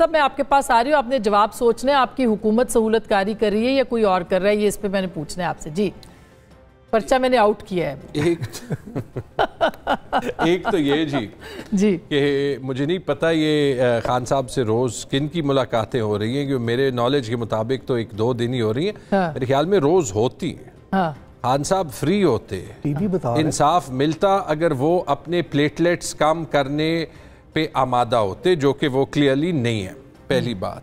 صاحب میں آپ کے پاس آ رہی ہوں, آپ نے جواب سوچنا ہے. آپ کی حکومت سہولت کاری کر رہی ہے یا کوئی اور کر رہا ہے, یہ اس پہ میں نے پوچھنا ہے آپ سے. جی پرچہ میں نے آؤٹ کیا ہے. ایک تو یہ جی کہ مجھے نہیں پتا یہ خان صاحب سے روز کن کی ملاقاتیں ہو رہی ہیں, کہ میرے نالج کے مطابق تو 1-2 دن ہی ہو رہی ہیں, میرے خیال میں روز ہوتی ہیں. خان صاحب فری ہوتے, انصاف ملتا اگر وہ اپنے پلیٹلیٹس کم کرنے پہ آمادہ ہوتے, جو کہ وہ کلیئرلی نہیں ہے, پہلی بات.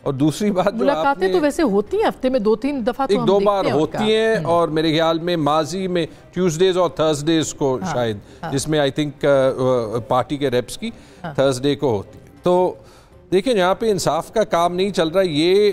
اور دوسری بات, ملاقاتیں تو ویسے ہوتی ہیں ہفتے میں 2-3 دفعہ, تو 1-2 بار ہوتی ہیں, اور میرے خیال میں ماضی میں ٹیوزڈیز اور تھرسڈیز کو شاید, جس میں آئی تھنک پارٹی کے ریپس کی تھرسڈے کو ہوتی ہے. تو دیکھیں یہاں پہ انصاف کا کام نہیں چل رہا. یہ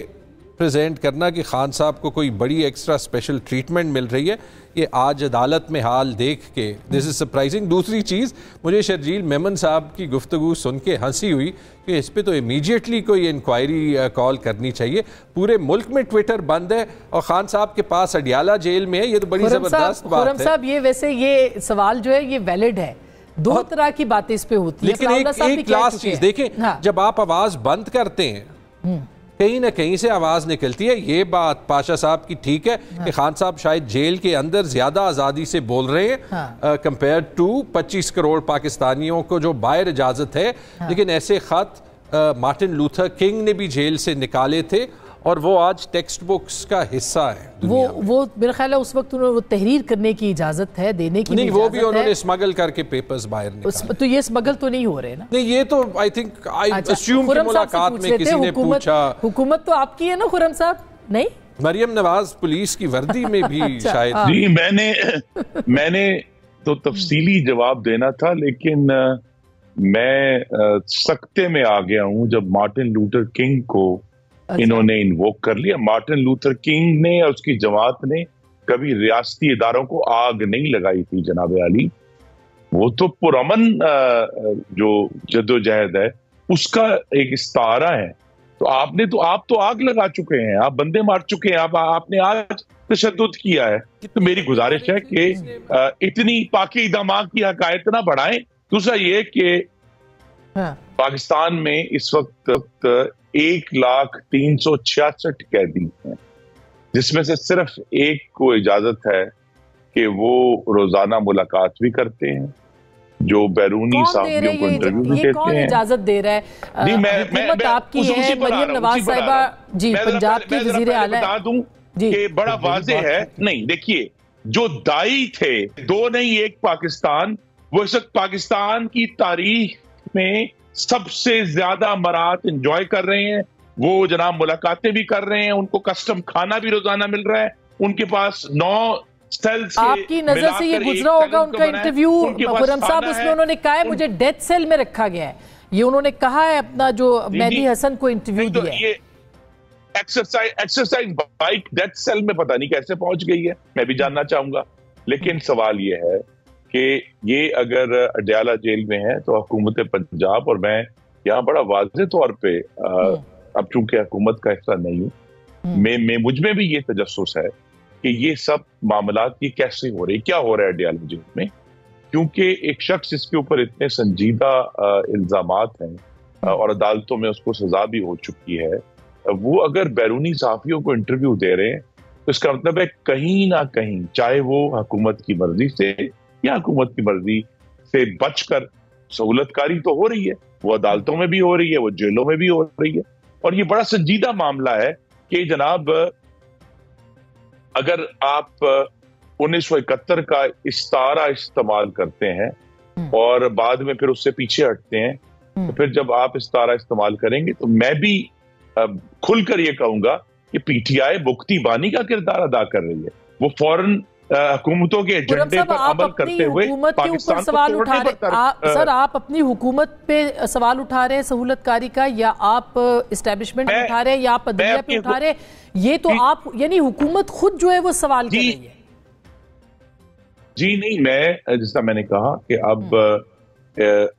پریزنٹ کرنا کہ خان صاحب کو کوئی بڑی ایکسٹرا اسپیشل ٹریٹمنٹ مل رہی ہے, یہ آج عدالت میں حال دیکھ کے دس از سرپرائزنگ. دوسری چیز, مجھے شرجیل میمن صاحب کی گفتگو سن کے ہنسی ہوئی کہ اس پہ تو امیڈیٹلی کوئی انکوائری کال کرنی چاہیے. پورے ملک میں ٹویٹر بند ہے اور خان صاحب کے پاس اڈیالہ جیل میں ہے, یہ تو بڑی زبردست بات ہے. خرم صاحب یہ ویسے یہ سوال جو ہے یہ ویلڈ ہے, 2 طرح کی باتیں اس پہ ہوتی ہیں. لیکن ایک لاسٹ چیز دیکھیں, جب آپ آواز بند کرتے ہیں کہیں نہ کہیں سے آواز نکلتی ہے. یہ بات پاشا صاحب کی ٹھیک ہے کہ خان صاحب شاید جیل کے اندر زیادہ آزادی سے بول رہے ہیں کمپیئر ٹو 25 کروڑ پاکستانیوں کو جو باہر اجازت ہے, لیکن ایسے خط مارٹن لوتھر کنگ نے بھی جیل سے نکالے تھے اور وہ آج ٹیکسٹ بکس کا حصہ ہے. وہ میرا خیال ہے اس وقت انہوں نے تحریر کرنے کی اجازت ہے, دینے کی نہیں, وہ بھی انہوں نے اسمگل کر کے پیپرز باہر نکالے. تو یہ اسمگل تو نہیں ہو رہے نا؟ نہیں, یہ تو آئی تھنک آئی اسیوم کہ ملاقات میں کسی نے پوچھا. حکومت تو آپ کی ہے نا خرم صاحب, نہیں؟ مریم نواز پولیس کی وردی میں بھی شاید. جی میں نے تو تفصیلی جواب دینا تھا, لیکن میں سکتے میں آ گیا ہوں جب مارٹن لوتھر کنگ کو انہوں نے انووک کر لیا. مارٹن لوتھر کنگ نے اور اس کی جماعت نے کبھی ریاستی اداروں کو آگ نہیں لگائی تھی جناب عالی. وہ تو پرامن جو جدوجہد ہے اس کا ایک استعارہ ہے. تو آپ تو آگ لگا چکے ہیں, آپ بندے مار چکے ہیں, آپ نے آج تشدد کیا ہے. تو میری گزارش ہے کہ اتنی پاکی دماغ کی حقائق نہ بڑھائیں. دوسرا یہ کہ پاکستان میں اس وقت 1,366,000 قیدی ہیں, جس میں سے صرف ایک کو اجازت ہے کہ وہ روزانہ ملاقات بھی کرتے ہیں, جو بیرونی صحافیوں کو انٹرویو بھی دیتے ہیں. کون اجازت دے رہا ہے؟ حکومت آپ کی ہے, مریم نواز صاحبہ جی پنجاب کی وزیر اعلیٰ. بتا دوں کہ بڑا واضح ہے. نہیں دیکھیے, جو دائی تھے 2 نہیں 1 پاکستان, وہ اس وقت پاکستان کی تاریخ میں سب سے زیادہ امارات انجوائے کر رہے ہیں. وہ جناب ملاقاتیں بھی کر رہے ہیں, ان کو کسٹم کھانا بھی روزانہ مل رہا ہے, ان کے پاس 9 سیل سے. آپ کی نظر سے یہ گزرا ہوگا ان کا انٹرویو خرم صاحب, اس میں انہوں نے کہا ہے مجھے ڈیتھ سیل میں رکھا گیا ہے, یہ انہوں نے کہا ہے اپنا جو مہدی حسن کو انٹرویو دیا ہے. ایکسرسائز بائک ڈیتھ سیل میں پتہ نہیں کیسے پہنچ گئی ہے, میں بھی جاننا چاہوں گا. لیکن سوال یہ ہے کہ یہ اگر اڈیالہ جیل میں ہے تو حکومت پنجاب, اور میں یہاں بڑا واضح طور پہ اب چونکہ حکومت کا حصہ نہیں ہوں, مجھ میں بھی یہ تجسس ہے کہ یہ سب معاملات یہ کیسے ہو رہے, کیا ہو رہا ہے اڈیالہ جیل میں. کیونکہ ایک شخص جس کے اوپر اتنے سنجیدہ الزامات ہیں اور عدالتوں میں اس کو سزا بھی ہو چکی ہے, وہ اگر بیرونی صحافیوں کو انٹرویو دے رہے ہیں تو اس کا مطلب ہے کہیں نہ کہیں, چاہے وہ حکومت کی مرضی سے یا حکومت کی مرضی سے بچ کر, سہولت کاری تو ہو رہی ہے, وہ عدالتوں میں بھی ہو رہی ہے, وہ جیلوں میں بھی ہو رہی ہے. اور یہ بڑا سنجیدہ معاملہ ہے کہ جناب اگر آپ 1971 کا استعارہ استعمال کرتے ہیں اور بعد میں پھر اس سے پیچھے ہٹتے ہیں, تو پھر جب آپ استعارہ استعمال کریں گے تو میں بھی کھل کر یہ کہوں گا کہ پی ٹی آئی مکتی بانی کا کردار ادا کر رہی ہے. وہ فوراً حکومتوں کے ایجنڈے پر عمل کرتے ہوئے پاکستان کو توڑنے پر. سر آپ اپنی حکومت پہ سوال اٹھا رہے ہیں سہولت کاری کا, یا آپ اسٹیبلشمنٹ پہ اٹھا رہے ہیں, یا آپ عدلیہ پہ اٹھا رہے ہیں؟ یہ تو آپ یعنی حکومت خود جو ہے وہ سوال کر رہی ہے. جی نہیں, میں جس طرح میں نے کہا کہ اب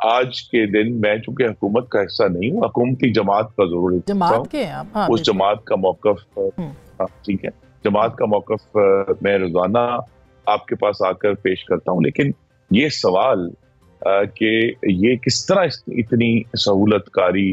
آج کے دن میں چونکہ حکومت کا حصہ نہیں ہوں, حکومتی جماعت کا ضرور جماعت کے اس جماعت کا موقف ٹھیک ہے, جماعت کا موقف میں روزانہ آپ کے پاس آ کر پیش کرتا ہوں. لیکن یہ سوال کہ یہ کس طرح اتنی سہولت کاری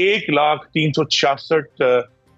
1,366